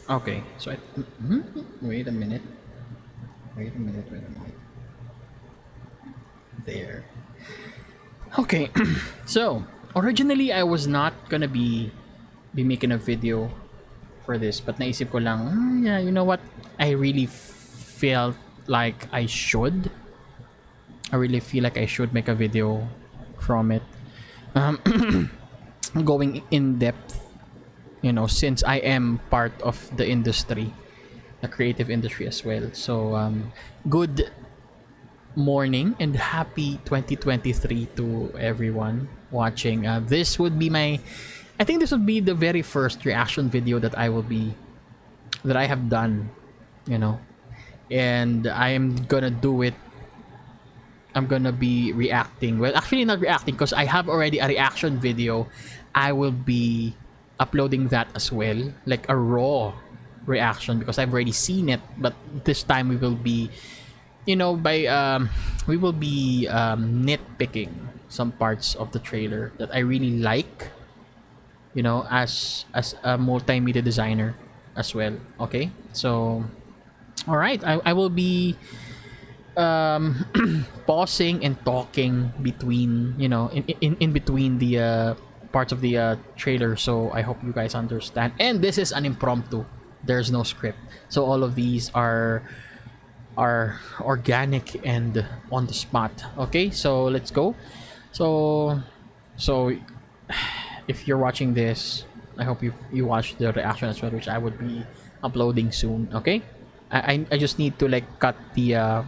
Okay, so wait a minute. Wait a minute. Wait a minute. There. Okay, so originally I was not gonna be making a video for this, but naisip ko lang, yeah, you know what? I really felt like I should. I really feel like I should make a video from it. Um, going in depth, you know, since I am part of the industry, the creative industry as well. So, good morning and happy 2023 to everyone watching. This would be my, I think this would be the very first reaction video that I have done, you know, and I am gonna do it. I'm gonna be reacting. Well, actually, not reacting because I have already a reaction video. I will be uploading that as well, like a raw reaction because I've already seen it. But this time we will be, you know, we will be nitpicking some parts of the trailer that I really like. You know, as a multimedia designer as well. Okay, so all right, I will be pausing and talking between, you know, in between the parts of the trailer, so I hope you guys understand. And this is an impromptu, there's no script, so all of these are organic and on the spot. Okay, so let's go. So if you're watching this, I hope you watch the reaction as well, which I would be uploading soon. Okay, I just need to like cut the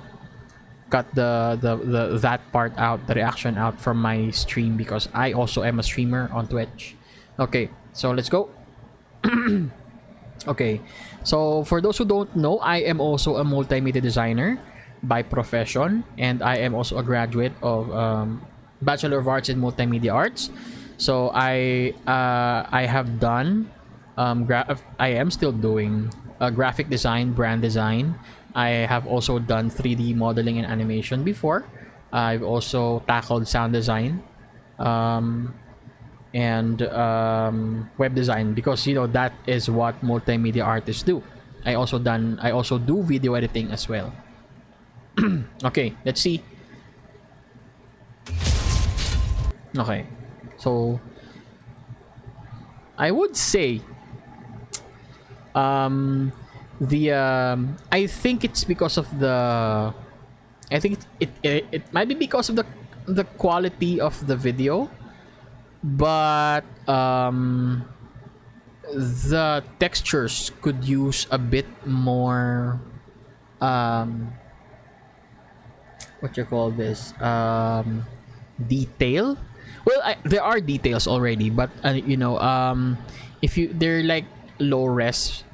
that part out, the reaction out from my stream, because I also am a streamer on Twitch. Okay, so let's go. Okay, so for those who don't know, I am also a multimedia designer by profession, and I am also a graduate of Bachelor of Arts in Multimedia Arts. So I have done I am still doing graphic design, brand design. I have also done 3D modeling and animation before. I've also tackled sound design and web design, because you know that is what multimedia artists do. I also do video editing as well. Okay, let's see. Okay, so I would say I think it's because of the, I think it might be because of the quality of the video, but the textures could use a bit more what you call this, detail. Well, there are details already, but you know, if you, they're like low res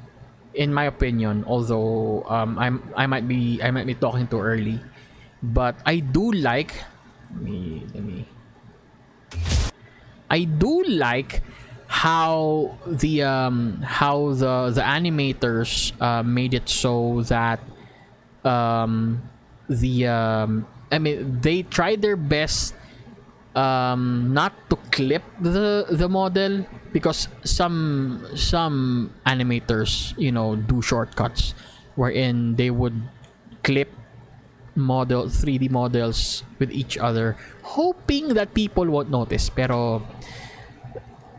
in my opinion, although I might be talking too early, but I do like, I do like how the animators made it so that I mean, they tried their best not to clip the model, because some animators, you know, do shortcuts wherein they would clip 3D models with each other, hoping that people won't notice. Pero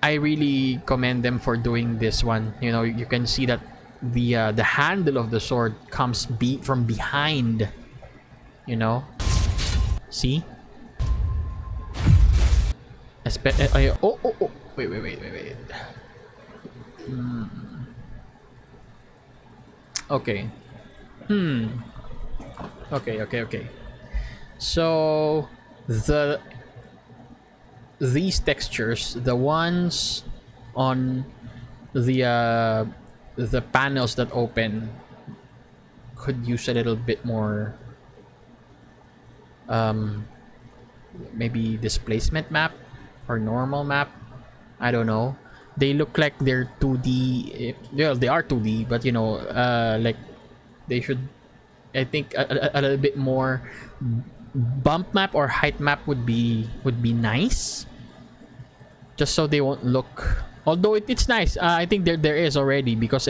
I really commend them for doing this one. You know, you can see that the handle of the sword comes from behind, you know. See? Oh, wait. Okay. Okay. So these textures, the ones on the panels that open, could use a little bit more maybe displacement map or normal map. I don't know. They look like they're 2D. Well, they are 2D, but you know, like they should, I think a little bit more bump map or height map would be nice, just so they won't look Although it's nice. I think there is already, because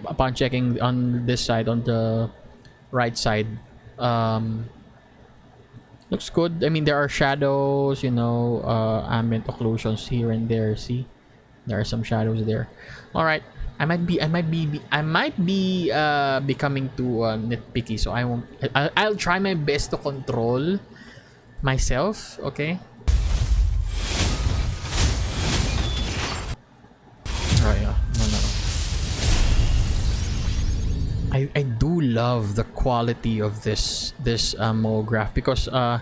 upon checking on this side, on the right side, looks good. I mean, there are shadows, you know, ambient occlusions here and there. See, there are some shadows there. All right, I might be becoming too nitpicky, so I won't. I'll try my best to control myself. Okay. Oh yeah, no. I do love the quality of this MoGraph, because I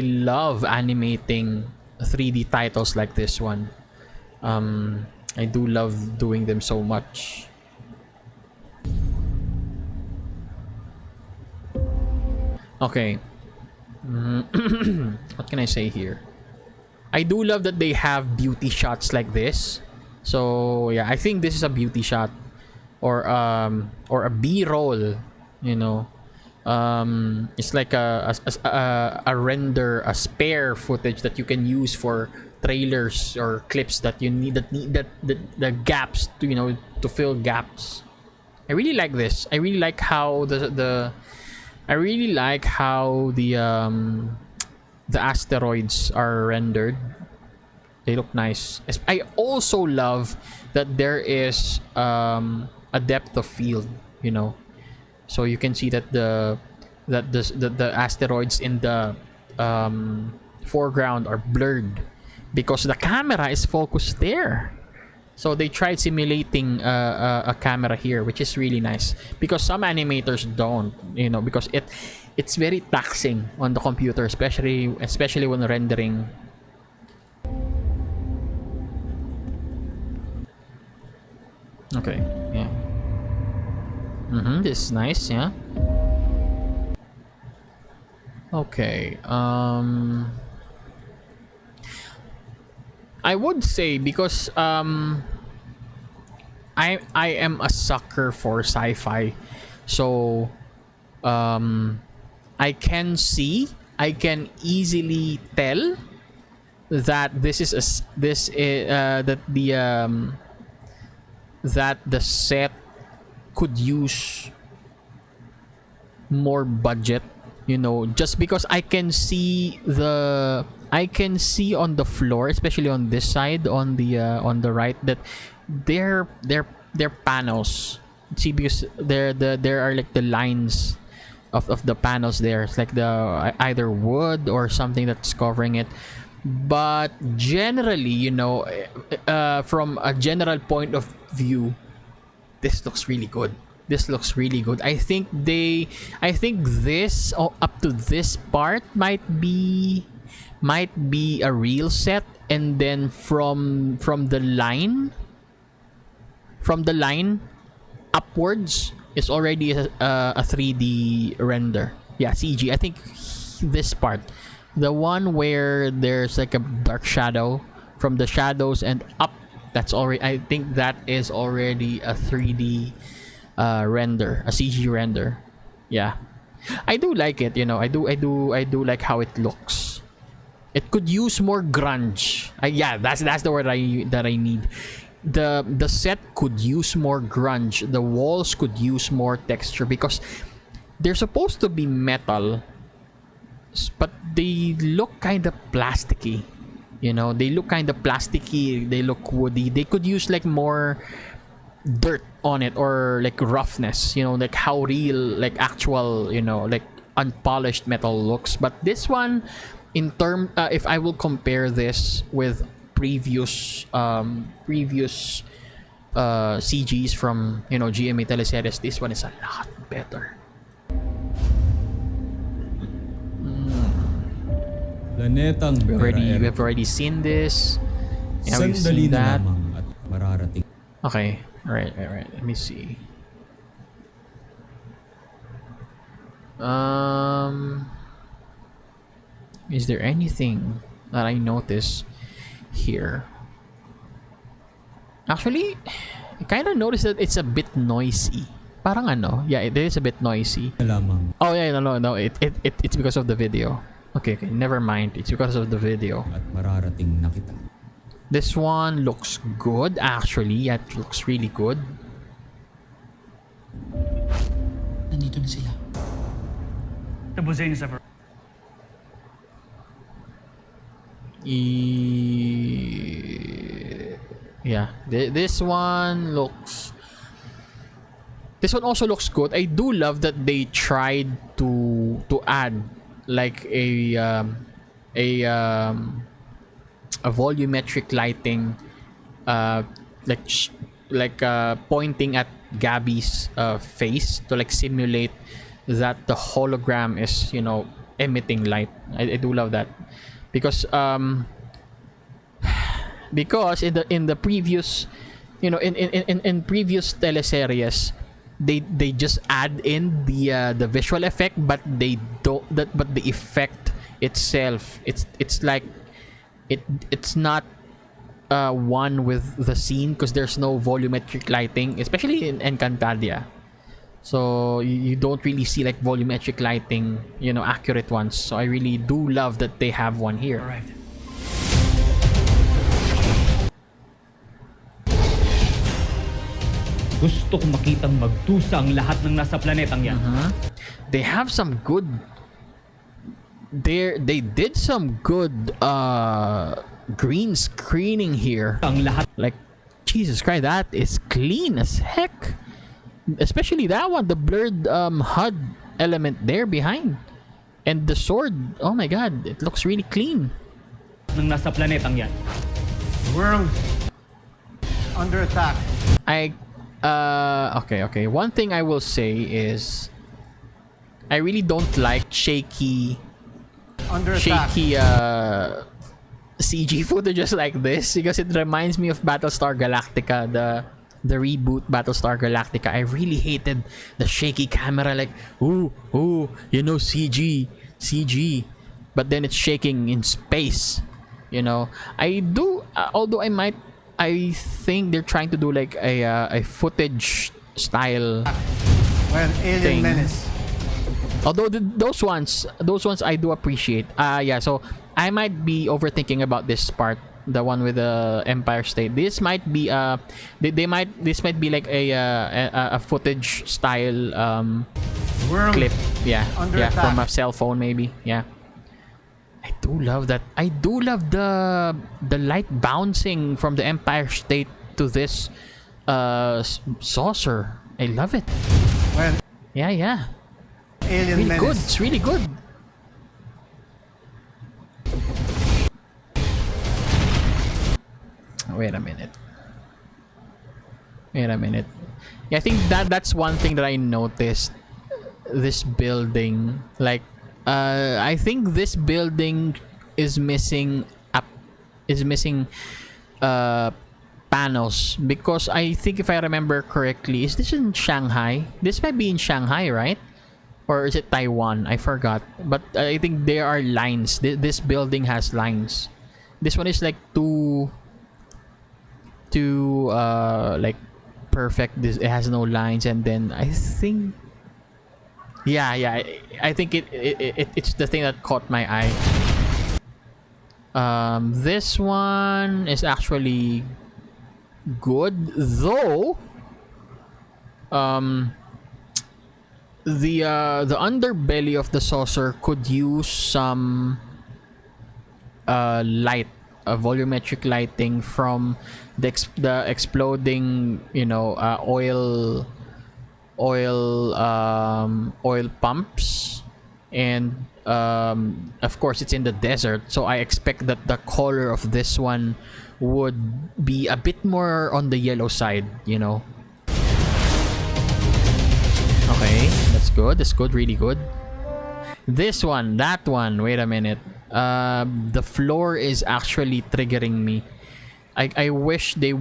love animating 3D titles like this one. I do love doing them so much. Okay. What can I say here? I do love that they have beauty shots like this. So yeah, I think this is a beauty shot, or a B-roll. You know, it's like a render, a spare footage that you can use for trailers or clips that you need, the gaps to, you know, to fill gaps. I really like this. I really like how the asteroids are rendered. They look nice. I also love that there is a depth of field, you know, so you can see that the asteroids in the foreground are blurred because the camera is focused there. So they tried simulating a camera here, which is really nice, because some animators don't, you know, because it's very taxing on the computer, especially when rendering. Okay, yeah. This is nice, yeah. Okay, I would say, because I am a sucker for sci-fi, so I can easily tell that that the set could use more budget, you know, just because I can see on the floor, especially on this side, on the right, that they're panels. See, because there are like the lines of the panels there. It's like the either wood or something that's covering it. But generally, you know, from a general point of view, this looks really good. I think this, up to this part, might be a real set, and then from the line upwards is already a 3D render. Yeah, CG. I think this part, the one where there's like a dark shadow from the shadows and up, that's already, I think that is already a 3D render, a CG render. Yeah, I do like it, you know. I do like how it looks. It could use more grunge. Yeah, that's the word that I need. The set could use more grunge. The walls could use more texture, because they're supposed to be metal, but they look kind of plasticky. You know, they look kind of plasticky. They look woody. They could use like more dirt on it, or like roughness. You know, like how real, like actual, you know, like unpolished metal looks. But this one, in term, if I will compare this with previous CGs from, you know, GMA teleseries, this one is a lot better. We've already seen this. Yeah, we've seen that. Okay, right. Let me see. Is there anything that I noticed here? Actually, I kind of noticed that it's a bit noisy. Parang ano? Yeah, it is a bit noisy. Oh yeah, no. It's because of the video. Okay, never mind. It's because of the video. At mararating na kita. This one looks good, actually. Yeah, it looks really good. Nandito na sila. Yeah, this one looks. This one also looks good. I do love that they tried to add like a volumetric lighting, pointing at Gabby's face to like simulate that the hologram is, you know, emitting light. I do love that because in the previous, you know, in previous teleseries, they just add in the visual effect, but they don't but the effect itself, it's like it's not one with the scene because there's no volumetric lighting, especially in Encantadia. So you don't really see like volumetric lighting, you know, accurate ones. So I really do love that they have one here. All right. Gusto kong makitang magdusa ang lahat ng nasa planetang yan. They have some good. They did some good green screening here. Ang lahat. Like, Jesus Christ, that is clean as heck. Especially that one, the blurred HUD element there behind, and the sword. Oh my God, it looks really clean. Ng nasa planetang yan. World under attack. Okay. One thing I will say is I really don't like shaky CG footages like this because it reminds me of Battlestar Galactica, the reboot Battlestar Galactica. I really hated the shaky camera, like ooh, you know, CG, but then it's shaking in space. You know, I do. Although I think they're trying to do like a footage style Alien thing. menace. Although those ones I do appreciate. Yeah, so I might be overthinking about this part, the one with the Empire State. This might be this might be like a footage style World clip. Yeah, under yeah, attack. from a cell phone maybe. Yeah. I do love that. I do love the light bouncing from the Empire State to this saucer. I love it. Well, Yeah. alien Really menace. good. It's really good. Wait a minute. Yeah, I think that's one thing that I noticed. This building, like, I think this building is missing panels, because I think if I remember correctly, is this in Shanghai? This might be in Shanghai, right? Or is it Taiwan? I forgot. But I think there are lines. This building has lines. This one is like too like perfect. It has no lines, and then I think I think it's the thing that caught my eye. This one is actually good, though. The underbelly of the saucer could use some light, volumetric lighting from the exploding, you know, oil pumps, and of course it's in the desert, so I expect that the color of this one would be a bit more on the yellow side, you know. Okay, that's good, really good. That one, wait a minute. The floor is actually triggering me. I wish they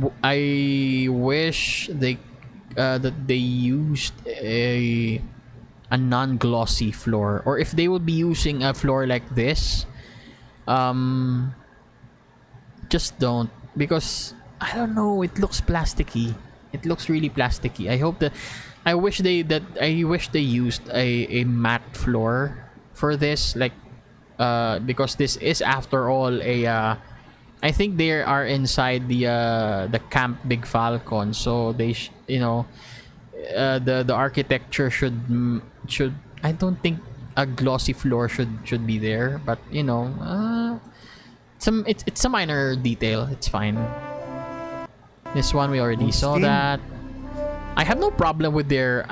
that they used a non-glossy floor, or if they would be using a floor like this, just don't, because I don't know, it looks plasticky. It looks really plasticky. I wish they used a matte floor for this, like because this is after all a I think they are inside the Camp Big Falcon, so they the architecture should I don't think a glossy floor should be there, but it's a minor detail. It's fine. This one we already saw that. I have no problem with their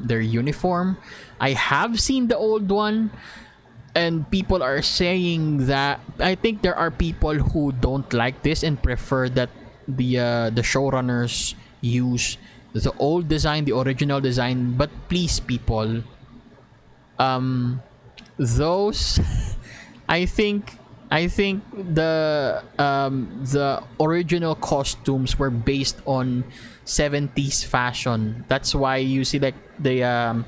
uniform. I have seen the old one, and people are saying that I think there are people who don't like this and prefer that the showrunners use the old design, the original design. But please, people, those I think the original costumes were based on 70s fashion. That's why you see like the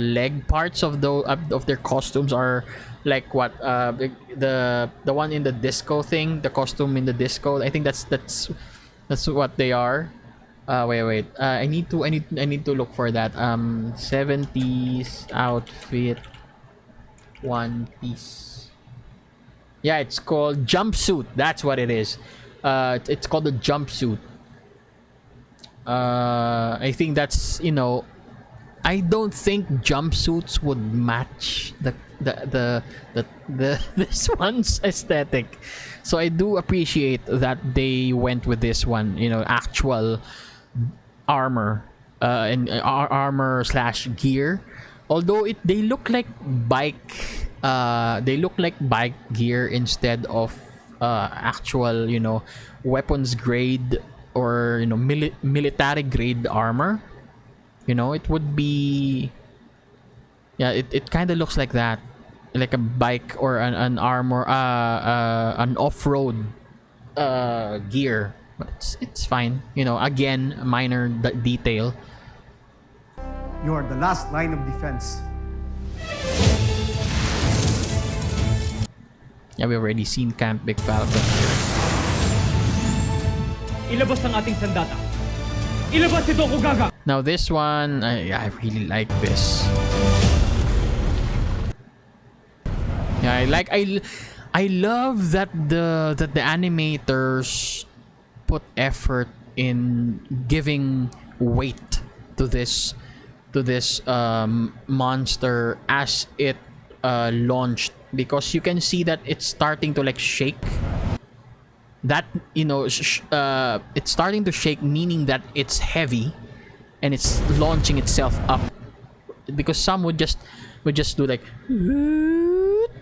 leg parts of their costumes are like what the one in the disco thing, the costume in the disco. I think that's what they are. Wait. I need to look for that. 70s outfit, one piece. Yeah, it's called jumpsuit. That's what it is. It's called a jumpsuit. I think that's I don't think jumpsuits would match the this one's aesthetic. So I do appreciate that they went with this one. Actual armor and armor / gear. Although they look like bike. They look like bike gear instead of actual weapons grade or military grade armor. It would be, yeah, it kind of looks like that, like a bike or an armor an off-road gear, but it's fine. Again, minor detail. You are the last line of defense. Yeah, we already seen Camp Big Falcon here. Ilabas ang ating sandata. Ilabas ito, Kugaga! Now this one, I really like this. Yeah, I love that the animators put effort in giving weight to this monster as it launched, because you can see that it's starting to like shake. That it's starting to shake, meaning that it's heavy and it's launching itself up. Because some would just do like,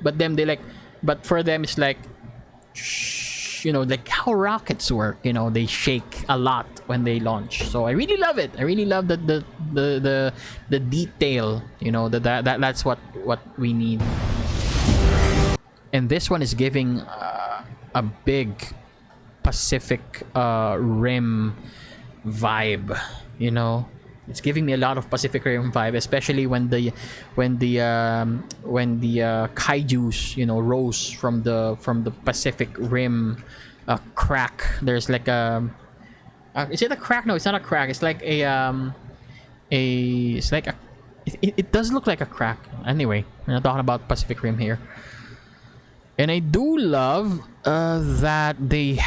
but for them it's like, like how rockets work. They shake a lot when they launch. So I really love it. I really love the detail. That's what we need. And this one is giving a big Pacific Rim vibe. It's giving me a lot of Pacific Rim vibe, especially when the kaijus rose from the Pacific Rim crack. There's like a is it a crack? No, it's not a crack. It's like it does look like a crack. Anyway, we're not talking about Pacific Rim here. And I do love that they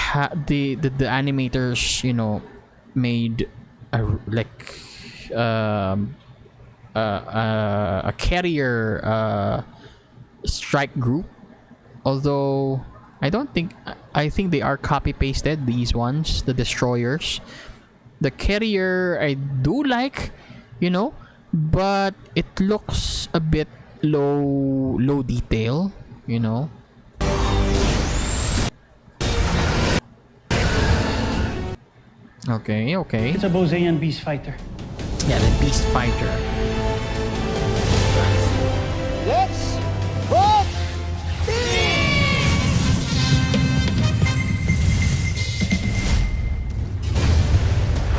the animators made a carrier strike group. Although I think they are copy pasted, these ones, the destroyers. The carrier I do like, but it looks a bit low detail, Okay. It's a Boseian Beast Fighter. Yeah, the Beast Fighter. Let's rock!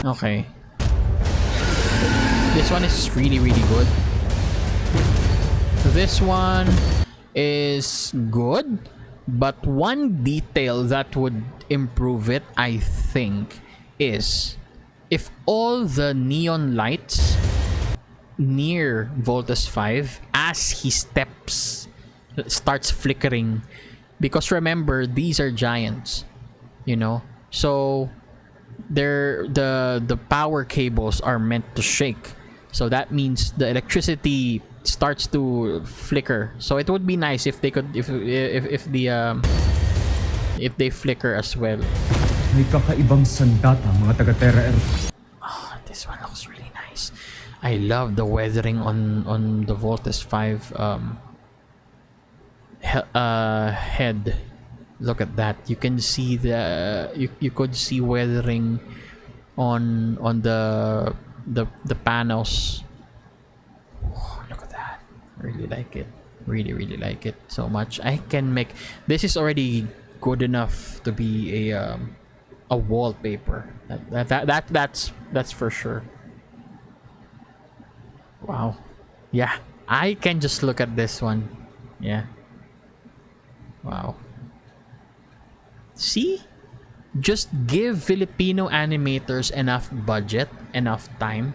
Okay. This one is really good. This one is good, but one detail that would improve it, I think, is if all the neon lights near Voltus 5 as he starts flickering, because remember, these are giants, you know, so the power cables are meant to shake, so that means the electricity starts to flicker. So it would be nice if they could, if they flicker as well. May kakaibang sandata mga taga-Terra. This one looks really nice. I love the weathering on the Voltus 5 head. Look at that. You can see you could see weathering on the panels. Oh, look at that. I really like it. Really like it so much. I can make this is already good enough to be a wallpaper. That's for sure. Wow. Yeah, I can just look at this one. Yeah. Wow. See? Just give Filipino animators enough budget, enough time,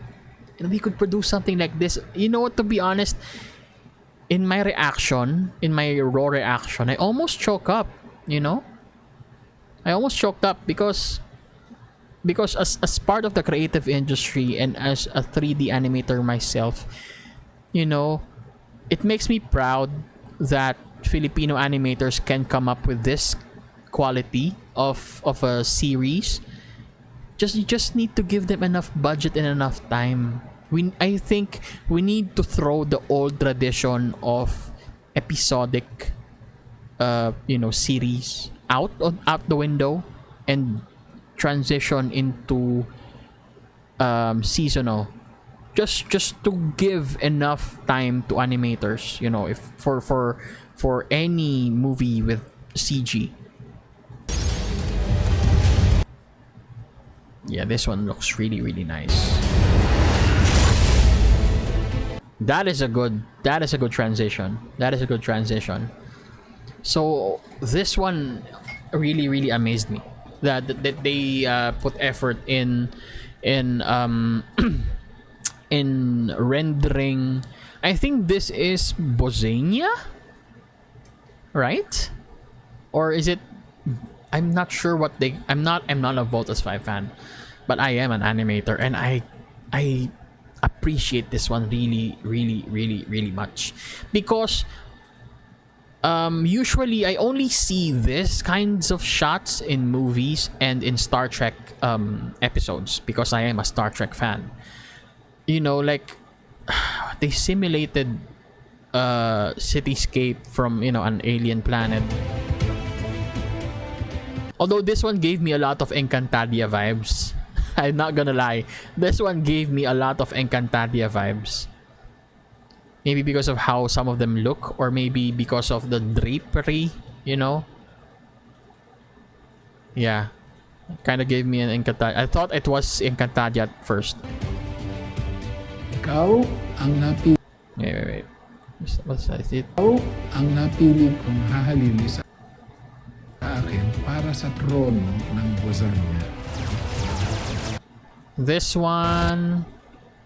and we could produce something like this. You know what, to be honest, in my raw reaction, I almost choke up, you know? I almost choked up because as part of the creative industry and as a 3D animator myself, you know, it makes me proud that Filipino animators can come up with this quality of a series. You just need to give them enough budget and enough time. I think we need to throw the old tradition of episodic series out the window and transition into seasonal, just to give enough time to animators, you know, if for any movie with CG. Yeah, this one looks really nice. That is a good transition. So this one really amazed me that they put effort in in rendering. I think this is Bosnia, right? Or is it? I'm not sure what they. I'm not a Voltus 5 fan, but I am an animator, and I appreciate this one really much, because usually I only see this kinds of shots in movies and in Star Trek episodes, because I am a Star Trek fan. You know, like they simulated cityscape from, you know, an alien planet. Although this one gave me a lot of Encantadia vibes. I'm not gonna lie. This one gave me a lot of Encantadia vibes. Maybe because of how some of them look, or maybe because of the drapery, you know? Yeah. Kind of gave me an Encantadia. I thought it was Encantadia at first. Ikaw ang napili. Wait. What's that? Ikaw ang napili kong hahalili sa akin para sa trono ng Bosnia. This one,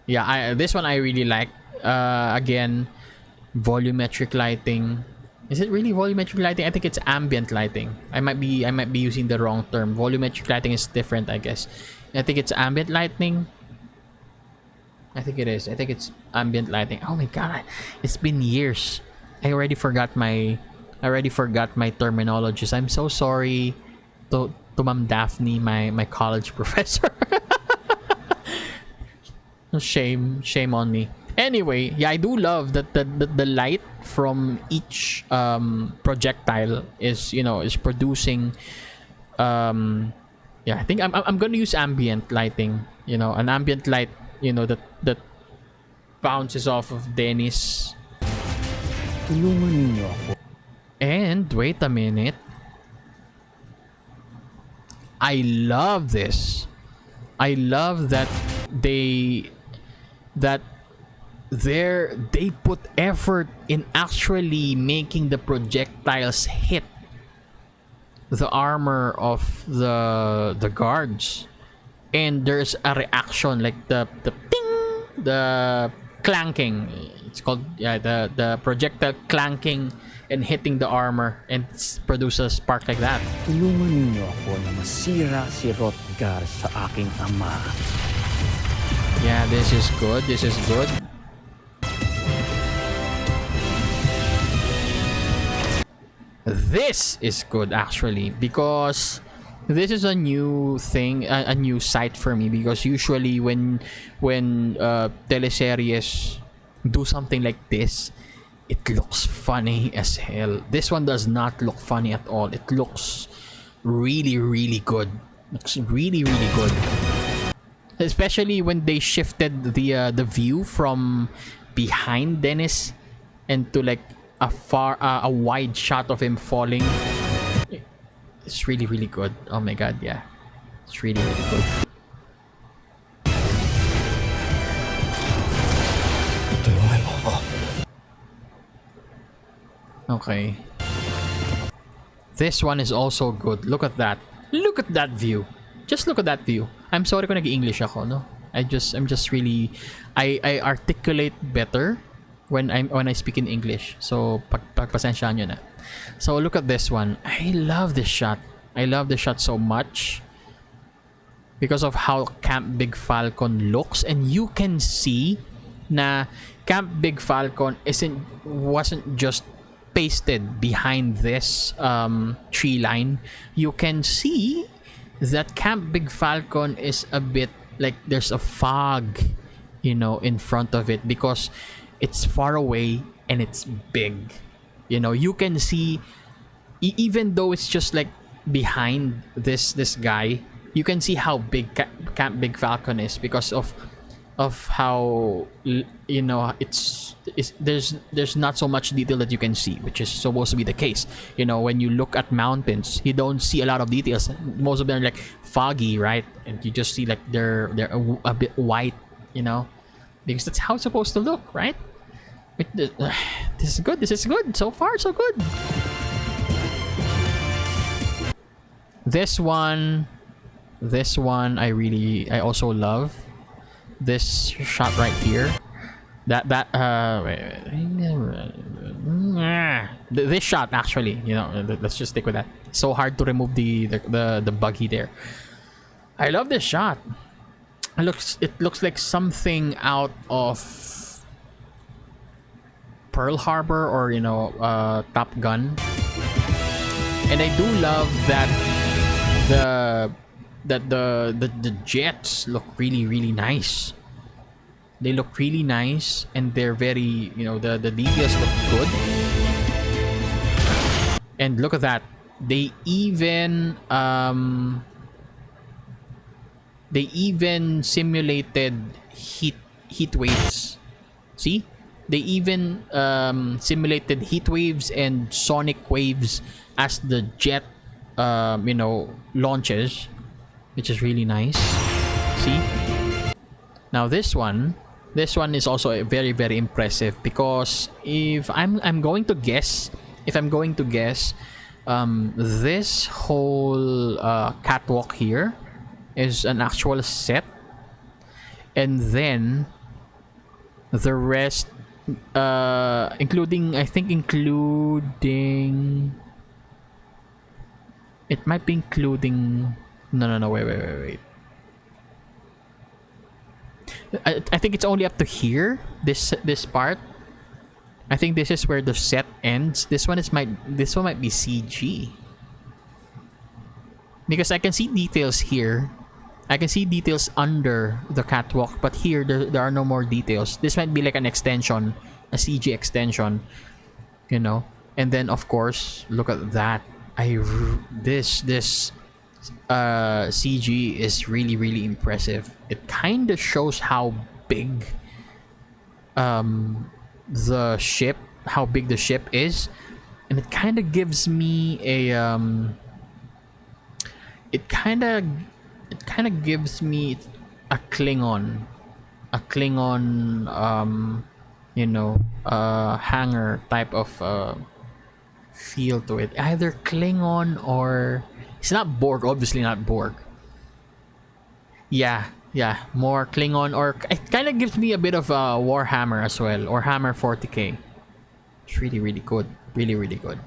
yeah, this one I really like. Again, volumetric lighting. Is it really volumetric lighting? I think it's ambient lighting. I might be using the wrong term. Volumetric lighting is different, I guess. I think it's ambient lighting. I think it is. I think it's ambient lighting. Oh my god, it's been years. I already forgot my terminologies. I'm so sorry to Ma'am Daphne, my college professor. Shame on me. Anyway, yeah, I do love that the light from each projectile is, you know, is producing yeah, I think I'm gonna use ambient lighting, you know, an ambient light, you know, that bounces off of Dennis. Tulungan ninyo ako. And wait a minute, I love this. I love that they put effort in actually making the projectiles hit the armor of the guards, and there's a reaction, like the ting, the clanking. It's called the projectile clanking and hitting the armor and produces spark like that. Tulungan niyo ako na masira si Rotgar sa aking ama. Yeah, this is good. This is good. This is good actually, because this is a new thing, a new sight for me, because usually when teleseries do something like this, it looks funny as hell. This one does not look funny at all. It looks really, really good. Looks really, really good. Especially when they shifted the view from behind Dennis and to like a wide shot of him falling. It's really, really good. Oh my god, yeah. It's really, really good. Okay. This one is also good. Look at that. Look at that view. Just look at that view. I'm sorry kung nag-English ako, no? I'm just really I articulate better when I speak in English. So pagpasensyaan nyo na. So look at this one. I love this shot. I love this shot so much because of how Camp Big Falcon looks, and you can see na Camp Big Falcon wasn't just pasted behind this tree line. You can see that Camp Big Falcon is a bit like there's a fog, you know, in front of it because it's far away and it's big. You know, you can see even though it's just like behind this guy, you can see how big Camp Big Falcon is because of how, you know, there's not so much detail that you can see, which is supposed to be the case. You know, when you look at mountains, you don't see a lot of details. Most of them are like foggy, right? And you just see like they're a bit white, you know, because that's how it's supposed to look, right? But this is good. This is good. So far, so good. This one I also love. This shot right here. This shot actually, you know, let's just stick with that. It's so hard to remove the buggy there. I love this shot. It looks like something out of Pearl Harbor or, you know, Top Gun. And I do love that the jets look really, really nice. They look really nice, and they're very, you know, the details look good. And look at that. They even simulated heat waves. See? They even simulated heat waves and sonic waves as the jet you know, launches, which is really nice. See? Now this one is also very, very impressive because if I'm going to guess, this whole catwalk here is an actual set, and then the rest, including it might be including no wait. I think it's only up to here. This part. I think this is where the set ends. This one might be CG. Because I can see details here. I can see details under the catwalk, but here there are no more details. This might be like an extension, a CG extension, you know. And then of course, look at that. This CG is really, really impressive. It kind of shows how big the ship is, and it kind of gives me a it kind of gives me a Klingon you know, hangar type of feel to it. Either Klingon or it's not Borg, obviously not Borg. Yeah, yeah, more Klingon, or it kind of gives me a bit of Warhammer as well, or Hammer 40k. It's really, really good. Really, really good.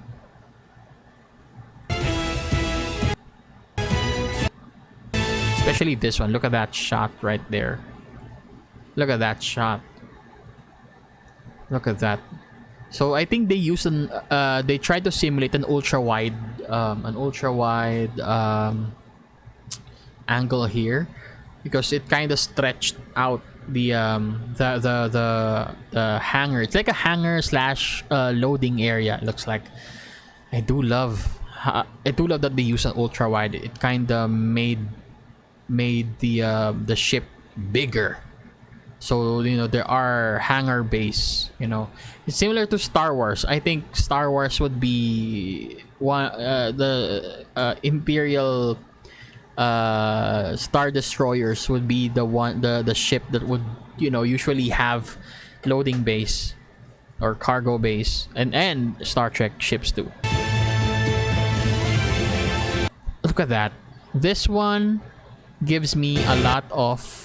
Especially this one. Look at that shot right there. Look at that shot. Look at that. So I think they use they tried to simulate an ultra wide angle here, because it kind of stretched out the hangar. It's like a hangar slash loading area. It looks like. I do love that they use an ultra wide. It kind of made the ship bigger. So, you know, there are hangar base, you know. It's similar to Star Wars. I think Star Wars would be one the Imperial Star Destroyers would be the ship that would, you know, usually have loading base or cargo base, and Star Trek ships too. Look at that. This one gives me a lot of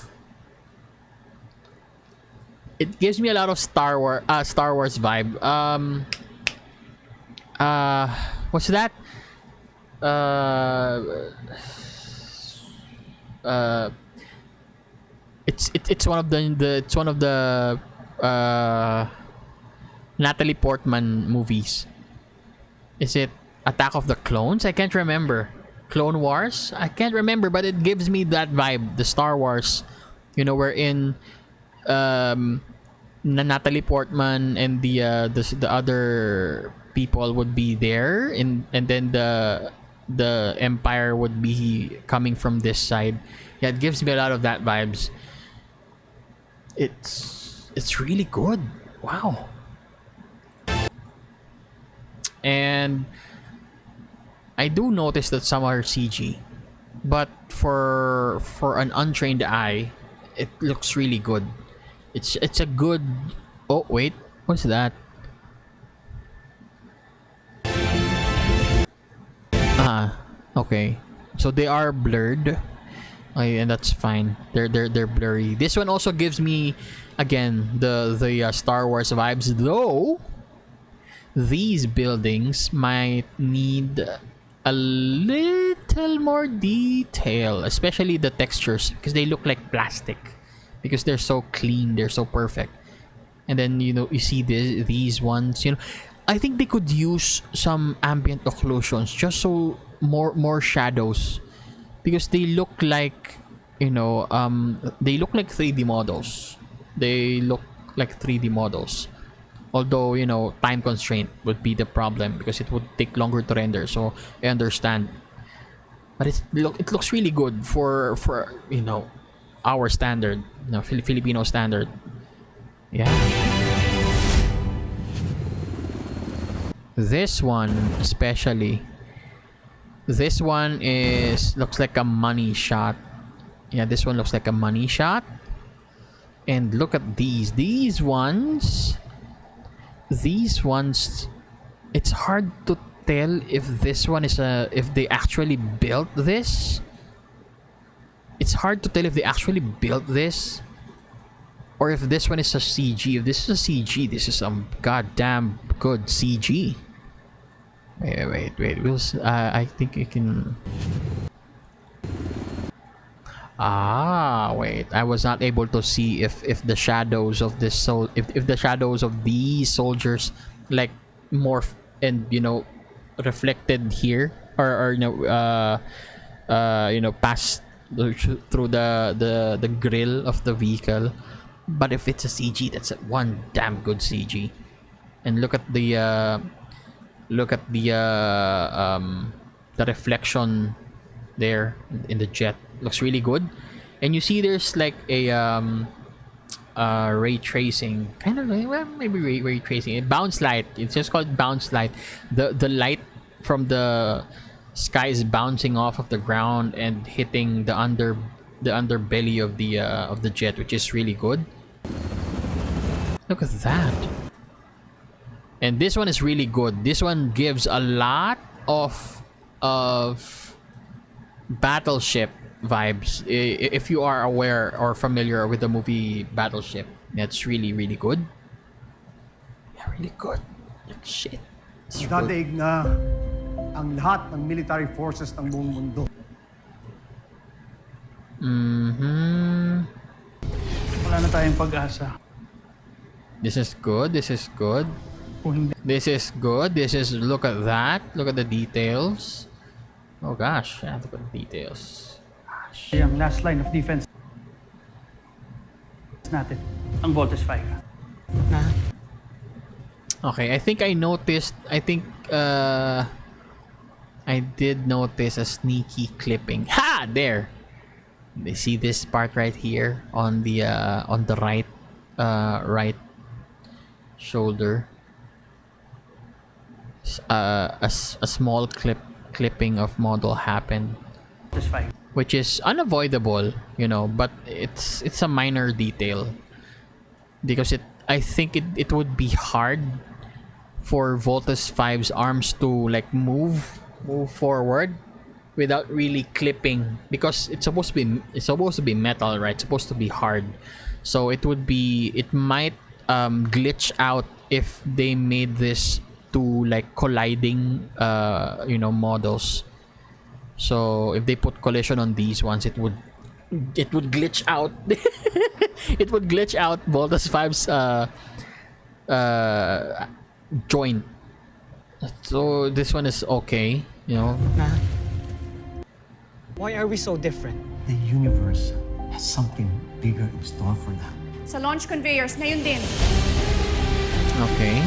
Star Wars vibe. What's that? It's one of the Natalie Portman movies. Is it Attack of the Clones? I can't remember. Clone Wars? I can't remember, but it gives me that vibe. The Star Wars, you know, wherein Natalie Portman and the other people would be there, and then the Empire would be coming from this side. Yeah, it gives me a lot of that vibes. It's really good. Wow. And I do notice that some are CG, but for an untrained eye, it looks really good. It's a good. Oh wait, what's that? Okay. So they are blurred. Okay, and that's fine. They're blurry. This one also gives me, again, the Star Wars vibes, though these buildings might need a little more detail, especially the textures, because they look like plastic, because they're so clean, they're so perfect. And then, you know, you see these ones, you know, I think they could use some ambient occlusions, just so more shadows, because they look like, you know, they look like 3D models. They look like 3D models. Although, you know, time constraint would be the problem, because it would take longer to render, so I understand. But it looks really good for you know, our standard, you know, Filipino standard. Yeah. This one especially. This one looks like a money shot. Yeah, this one looks like a money shot. And look at these ones. These ones, it's hard to tell if this one is if they actually built this. It's hard to tell if they actually built this, or if this one is a CG. If this is a CG, this is some goddamn good CG. Wait. I think you can. Wait. I was not able to see if the shadows of this if the shadows of these soldiers like morph and, you know, reflected here, or you know, pass through the grill of the vehicle. But if it's a CG, that's one damn good CG. And look at the reflection there in the jet. Looks really good. And you see there's like a ray tracing, kind of, well, maybe ray tracing, a bounce light. It's just called bounce light. The light from the sky is bouncing off of the ground and hitting the underbelly of the jet, which is really good. Look at that. And this one is really good. This one gives a lot of battleship vibes. If you are aware or familiar with the movie Battleship, that's really really good. Yeah, really good. Like, shit. It's good. Dadaig na ang lahat ng military forces ng buong mundo. Wala na tayong pag-asa. This is good. This is good. Kung hindi, This is good. This is, look at that. Look at the details. Oh gosh, yeah, look at the details. Gosh. ang last line of defense natin, ang Voltes 5. Okay, I think I noticed. I did notice a sneaky clipping. Ha! There. You see this part right here on the right shoulder. A small clipping of model happened, Voltes 5. which is unavoidable, you know, but it's a minor detail because I think it would be hard for Voltes 5's arms to like move forward without really clipping, because it's supposed to be metal, right? It's supposed to be hard, so it might glitch out if they made this to like colliding models. So if they put collision on these ones, it would glitch out. It would glitch out Voltes 5's joint. So this one is okay, you know. Why are we so different? The universe has something bigger in store for them. Sa launch conveyors, ngayon din. Okay.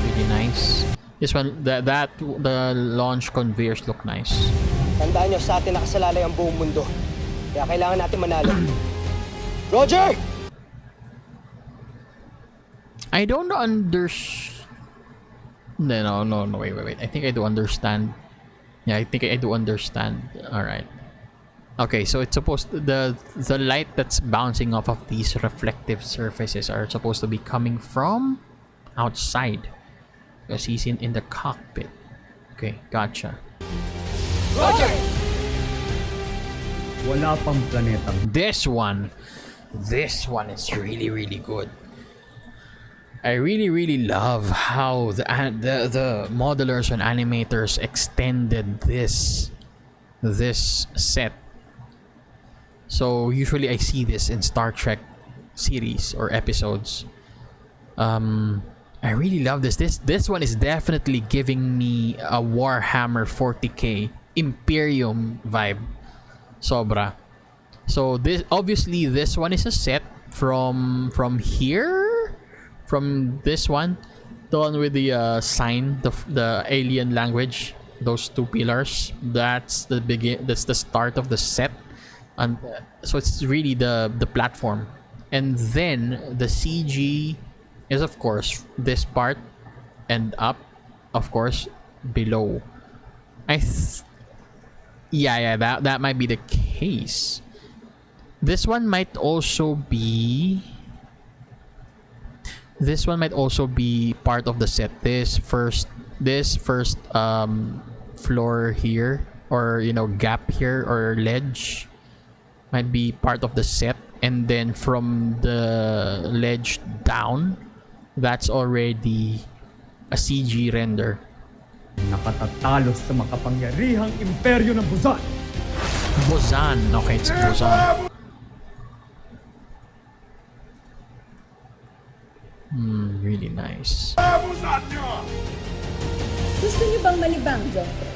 Really nice. This one, the launch conveyors look nice. Tandaan nyo, sa atin nakasalalay ang buong mundo. Kaya kailangan natin manalo. Roger! I don't understand. No, wait. I think I do understand. Yeah, I think I do understand. All right. Okay, so it's supposed the light that's bouncing off of these reflective surfaces are supposed to be coming from outside, because he's in the cockpit. Okay, gotcha. Roger! Wala pang planetang This one is really really good. I really love how the modelers and animators extended this set. So usually I see this in Star Trek series or episodes. I really love this. This one is definitely giving me a Warhammer 40K Imperium vibe. Sobra. So this one is a set from here. From this one, the one with the sign, the alien language, those two pillars. That's the start of the set, and so it's really the platform, and then the CG is of course this part, and up, of course, below. That might be the case. This one might also be part of the set. This first floor here, or gap here or ledge, might be part of the set, and then from the ledge down, that's already a CG render. nakatatalo sa makapangyarihang imperyo ng Buzan. Buzan. Okay, it's Buzan. Really nice. Gusto niyo bang malibang, Joffrey?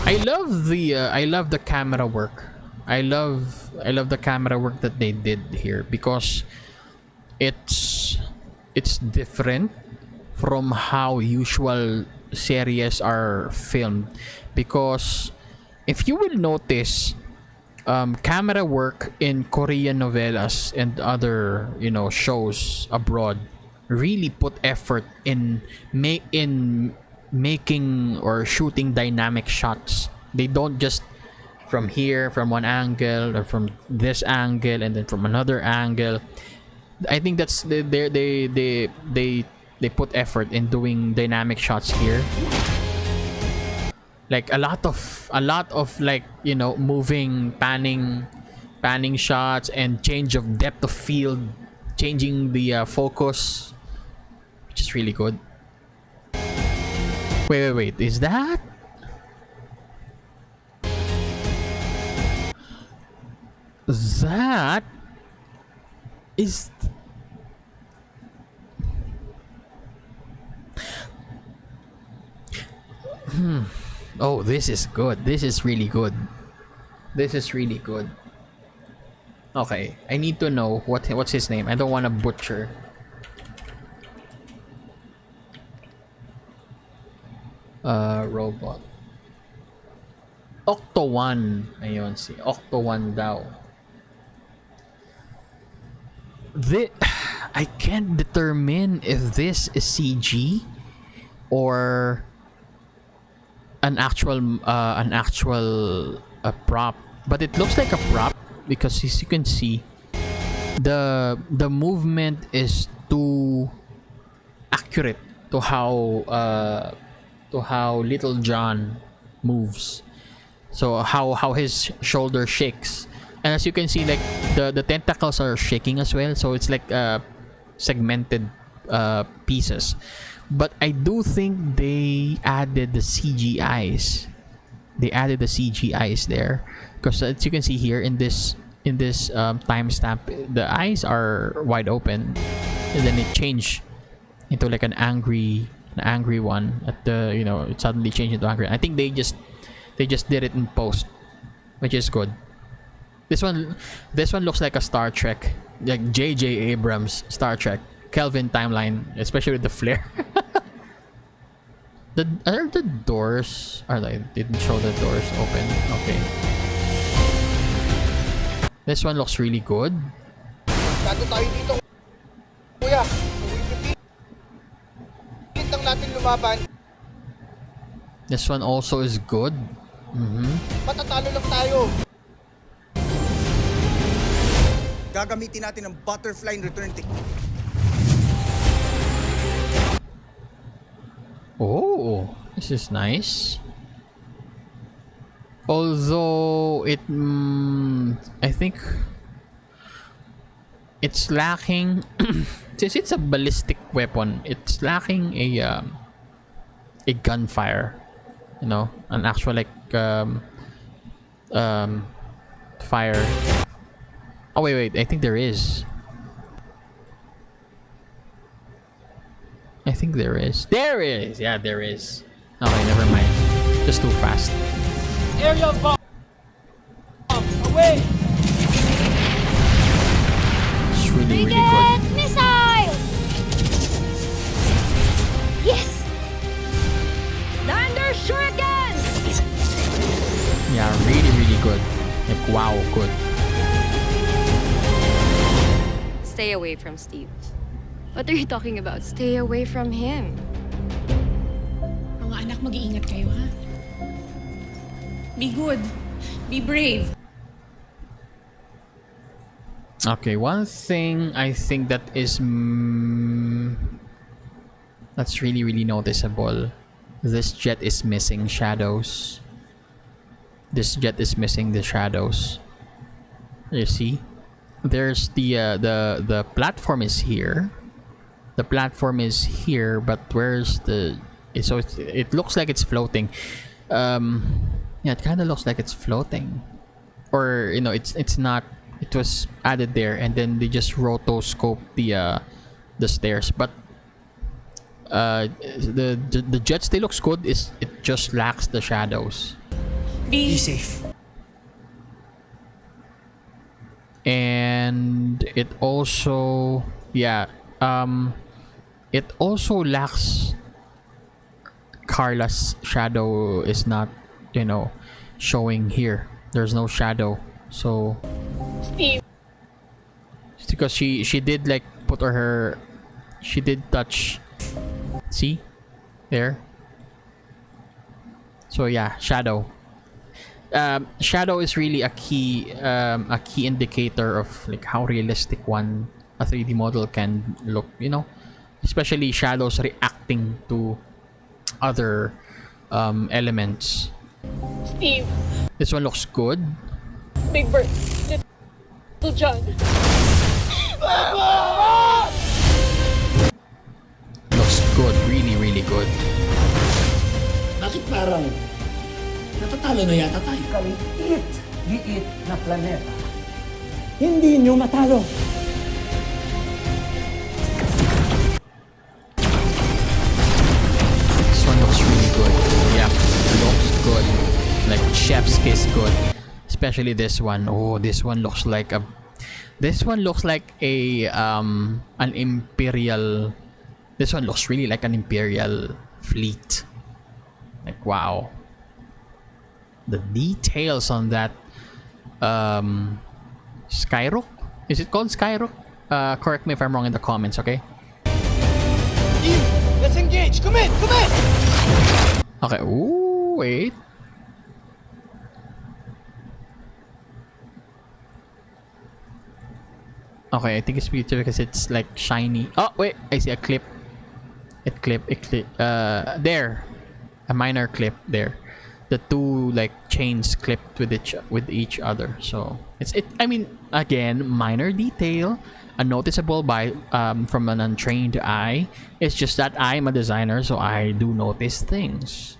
I love the camera work. I love the camera work that they did here, because it's different from how usual series are filmed. Because if you will notice, camera work in Korean novelas and other shows abroad really put effort in making or shooting dynamic shots. They don't just from here, from one angle, or from this angle, and then from another angle. I think that's they put effort in doing dynamic shots here. Like a lot of like, you know, moving, panning shots and change of depth of field, changing the focus, which is really good. Wait, is that? That is... Oh, this is good. This is really good. This is really good. Okay, I need to know what's his name. I don't want to butcher. Robot. Octo-1. Ayun, si Octo-1 daw. I can't determine if this is CG or an actual prop, but it looks like a prop because as you can see, the movement is too accurate to how Little John moves. So how his shoulder shakes, and as you can see, like the tentacles are shaking as well. So it's like segmented pieces. But I do think they added the CGIs. They added the CGIs there, because as you can see here in this timestamp, the eyes are wide open, and then it changed into like an angry one at the, you know, it suddenly changed into angry. I think they just did it in post, which is good. This one looks like a Star Trek, like J.J. Abrams Star Trek Kelvin timeline, especially with the flare. Are the doors? Are they didn't show the doors open? Okay. This one looks really good. Tago tayo dito, kuya. Pilit lang natin lumaban. This one also is good. Matatalo lang tayo. Gagamitin natin ang butterfly return technique. Oh, this is nice. Although it, I think it's lacking. Since it's a ballistic weapon, it's lacking a gunfire. You know, an actual like fire. Oh wait, I think there is. I think there is. There is! Yeah, there is. Okay, never mind. Just too fast. Aerial bomb! Away! It's really, really good. Missile! Yes! Thunder Shuriken! Yeah, really, really good. Like, wow, good. Stay away from Steve. What are you talking about? Stay away from him. Mga anak, mag-iingat kayo, ha? Be good. Be brave. Okay, one thing I think that is that's really, really noticeable. This jet is missing shadows. This jet is missing the shadows. You see? There's the platform is here. The platform is here, but where's the... So it looks like it's floating. Yeah, it kind of looks like it's floating. Or, you know, it's not... It was added there, and then they just rotoscope the stairs. But the jet still looks good. It just lacks the shadows. Be safe. And it also... Yeah. It also lacks... Carla's shadow is not, you know, showing here. There's no shadow. So... Steve. It's because she did like put her... She did touch... See? There. So yeah, shadow. Shadow is really a key indicator of like how realistic a 3D model can look, you know. especially shadows reacting to other elements. Steve, This one looks good. Big Bird, Little John. Looks good, really, really good. Bakit parang natatalo na yata tayo? Liit na planeta. Hindi nyo matalo. This one looks really good. Yep, looks good. Like chef's kiss good. Especially this one. Oh, this one looks like a an imperial. This one looks really like an imperial fleet. Like wow. The details on that Skyrock? Is it called Skyrock? Correct me if I'm wrong in the comments, okay? Let's engage! Come in! Come in! Okay, ooh, wait. Okay, I think it's beautiful because it's like shiny. Oh, wait, I see a clip. It clip. There. A minor clip there. The two like chains clipped with each other. So I mean, again, minor detail, unnoticeable by from an untrained eye. It's just that I'm a designer, so I do notice things.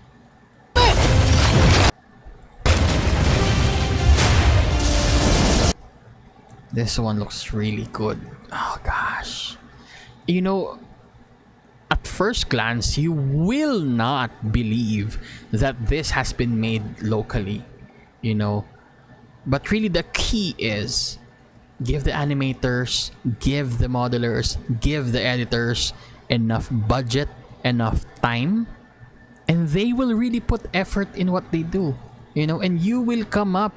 This one looks really good. Oh gosh. You know, at first glance, you will not believe that this has been made locally, you know. But really the key is give the animators, give the modelers, give the editors enough budget, enough time, and they will really put effort in what they do, you know, and you will come up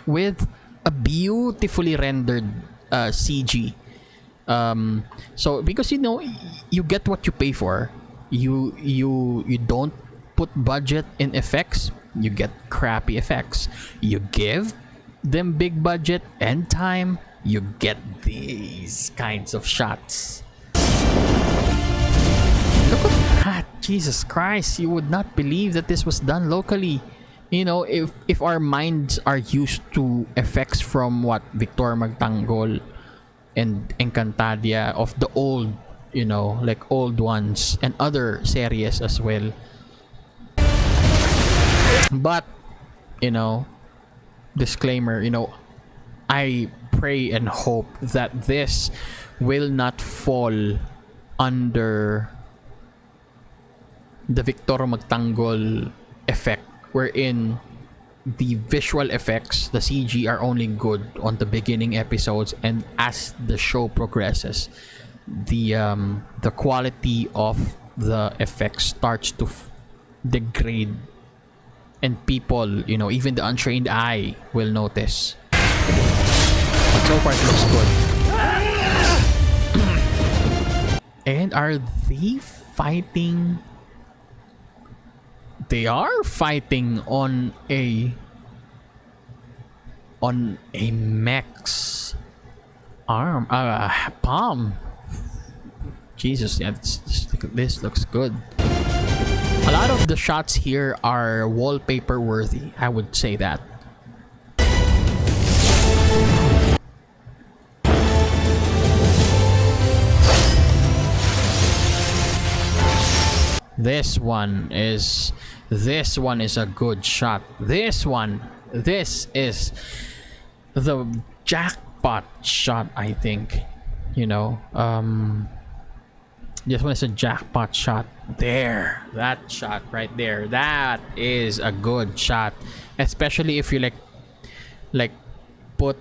with a beautifully rendered CG. So because you know you get what you pay for, you don't put budget in effects, you get crappy effects. You give them big budget and time, you get these kinds of shots. Look at that, Jesus Christ! You would not believe that this was done locally. You know, if our minds are used to effects from what Victor Magtanggol and Encantadia of the old, you know, like old ones and other series as well. But, you know, disclaimer, you know, I pray and hope that this will not fall under the Victor Magtanggol effect, wherein the visual effects, the CG, are only good on the beginning episodes, and as the show progresses, the quality of the effects starts to degrade, and people, you know, even the untrained eye will notice. But so far it looks good. And are they fighting? They are fighting on a mech's arm, palm. Jesus, yeah, this looks good. A lot of the shots here are wallpaper worthy, I would say that. This one is a good shot. This is the jackpot shot, I think. You know, this one is a jackpot shot. There, that shot right there, that is a good shot, especially if you like put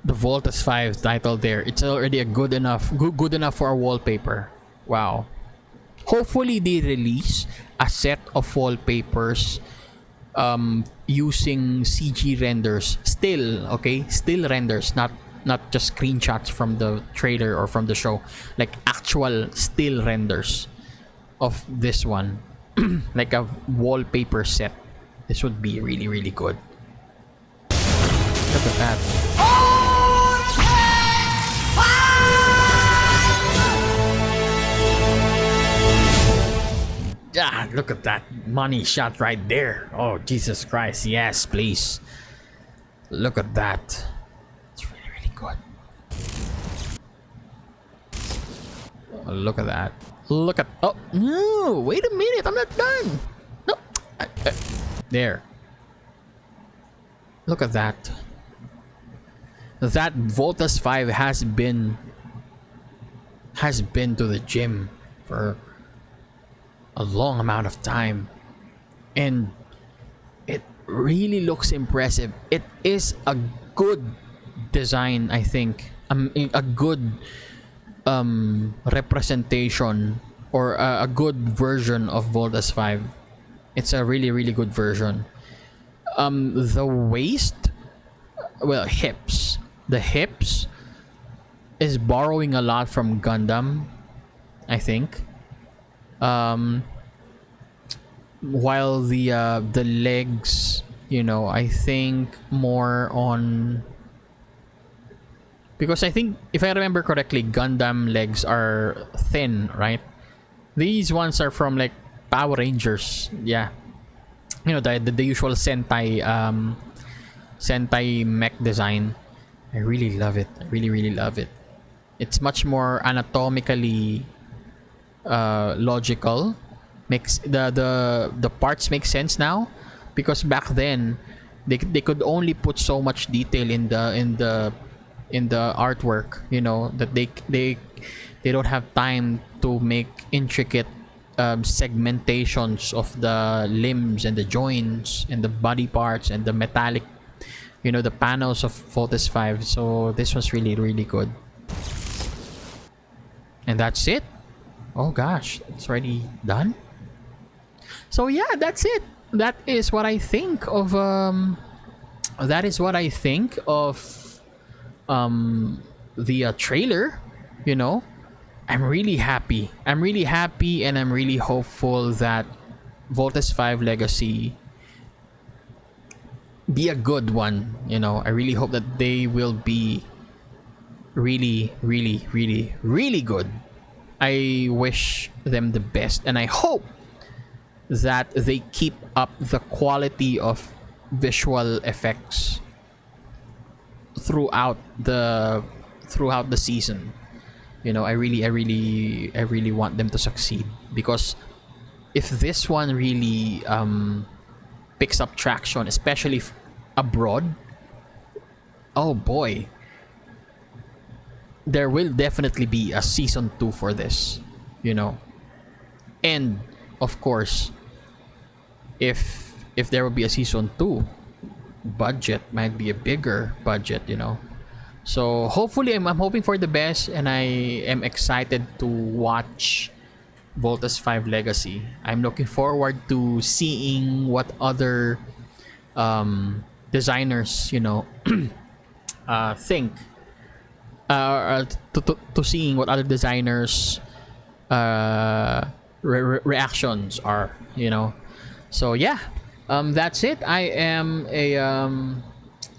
the Voltus 5 title there. It's already a good enough for a wallpaper. Wow. Hopefully they release a set of wallpapers using CG renders still, okay? Still renders, not just screenshots from the trailer or from the show. Like actual still renders of this one. Like a wallpaper set. This would be really, really good. Look at that. Yeah, look at that money shot right there. Oh, Jesus Christ. Yes, please. Look at that. It's really, really good. Oh, look at that. Look at... Oh, no. Wait a minute. I'm not done. No. There. Look at that. That Voltas 5 has been to the gym for a long amount of time, and it really looks impressive. It is a good design, I think. A good representation, or a good version of Voltas 5. It's a really, really good version. The waist, well, hips. The hips is borrowing a lot from Gundam, I think. While the legs, you know, I think more on, because I think, if I remember correctly, Gundam legs are thin, right? These ones are from like Power Rangers. Yeah, you know, the usual Sentai Sentai mech design. I really love it. I really, really love it. It's much more anatomically logical. Makes the parts make sense now, because back then they could only put so much detail in the artwork, you know, that they don't have time to make intricate segmentations of the limbs and the joints and the body parts and the metallic, you know, the panels of Voltas 5. So this was really, really good. And that's it. Oh gosh, it's already done. So yeah, that's it. That is what I think of the trailer. You know, I'm really happy. I'm really happy, and I'm really hopeful that Voltas 5 Legacy be a good one. You know, I really hope that they will be really, really, really, really good. I wish them the best, and I hope that they keep up the quality of visual effects throughout the season. You know, I really want them to succeed, because if this one really picks up traction, especially abroad, oh boy, there will definitely be a season 2 for this, you know. And of course, if there will be a season 2, budget might be a bigger budget, you know. So hopefully, I'm hoping for the best, and I am excited to watch Voltas 5 Legacy. I'm looking forward to seeing what other designers, you know, think. To seeing what other designers reactions are, you know. So yeah, that's it. I am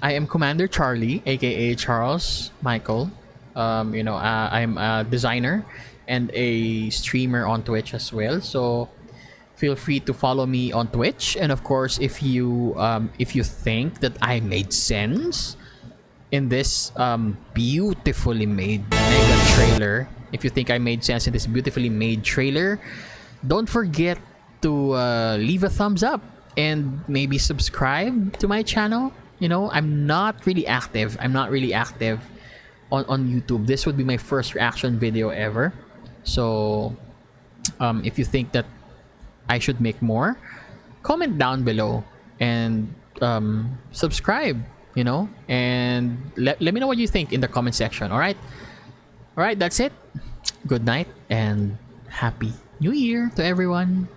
CommanderCharli, aka Charles Michael. You know, I'm a designer and a streamer on Twitch as well. So feel free to follow me on Twitch, and of course, if you think that I made sense in this beautifully made mega trailer, if you think I made sense in this beautifully made trailer, don't forget to leave a thumbs up and maybe subscribe to my channel. You know, I'm not really active on YouTube. This would be my first reaction video ever. So if you think that I should make more, comment down below and subscribe, you know, and let me know what you think in the comment section. All right, that's it. Good night and happy New Year to everyone.